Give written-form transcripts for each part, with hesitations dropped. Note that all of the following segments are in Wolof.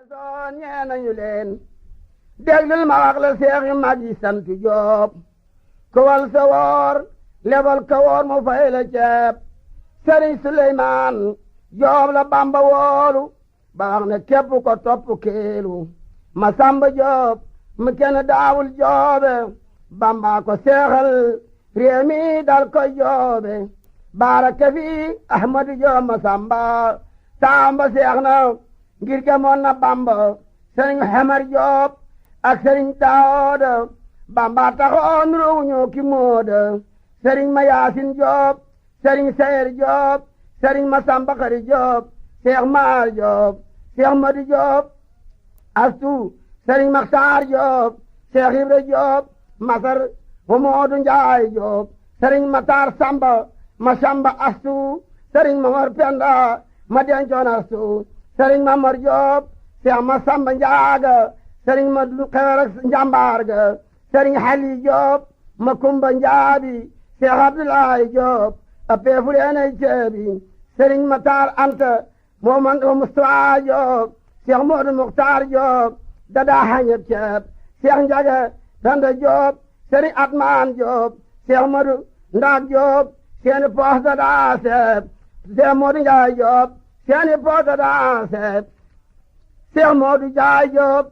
soo ñee nañu leen déglul ma wax la seex yu mag yi sant Joob ku wal sa woor lebal ka woor mu fay la ceeb Sëriñ Suleymaan Joob la Bamba woolu ba wax ne képp ko topp kéelu ma samba Joob mu kenn daawul joobe Bamba ko seexal réew mi dal ko joobe baarake fi Ahmadu Joob ma samba samba seex na ngir gamoon na Bamba Sëriñ Xamar Joob ak Sëriñ Daawuda Bamba taxoon ruuñu ki mooda Sëriñ Mayaasin Joob Sëriñ Seyer Joob Sëriñ Masamba Xari Joob Seex Maar Joob Seex Madu Joob Astu Sëriñ Maxtaar Joob Seex Ibra Joob Masar wa Moodu Njaay Joob Sëriñ Matar Samba Masamba Astu Sëriñ Mamar Penda ma dencoon Astu Sëriñ Mamar Joob Seex Masamba Njaaga Sëriñ Madu Xewer ak Njambaar ga Sëriñ Xali Joob ma Kumba Njaabi Seex Abdulaay Joob a peefu leenay ceebi Sëriñ Matar Anta moo man Mustafaa Joob Seex Moodu Muxtaar Joob dadaa xañeb ceeb Seex Njaga Danda Joob Sëriñ Atmaan Joob Seex Moodu Ndaak Joob seeni poos dadaa seeb Seex Moodu Njaay Joob seeni poos dadaa seeb Seex Moodu Njaay Joob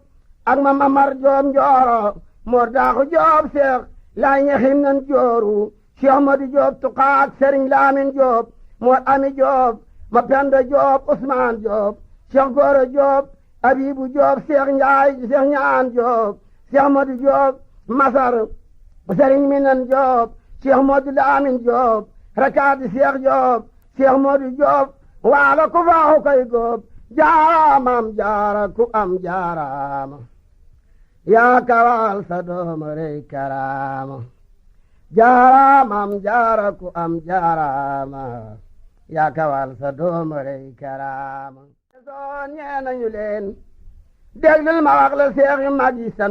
ak ma Mamar Joob Njooro Moor Daaxu Joob Seex laa ñexim nan jooru Seex Moodu Joob Tuqaak Sëriñ Laamin Joob Moor Ami Joob ma Penda Joob Usmaan Joob Seex Góora Joob Abibu Joob Seex Njaay Seex Ñaan Joob Seex Moodu Joob Masar Sëriñ Minan Joob Seex Moodu Laamin Joob Rakaati Seex Joob Seex Moodu Joob waalo ku faaxu koy góob jaaraamam jaara ku am jaaraama yaa kawal sa dooma rey karaama jaaraamam jaara ku am jaaraama yaa kawal sa dooma rey karaama soo ñee nañu leen déglul ma wax la seex yu mag yi sant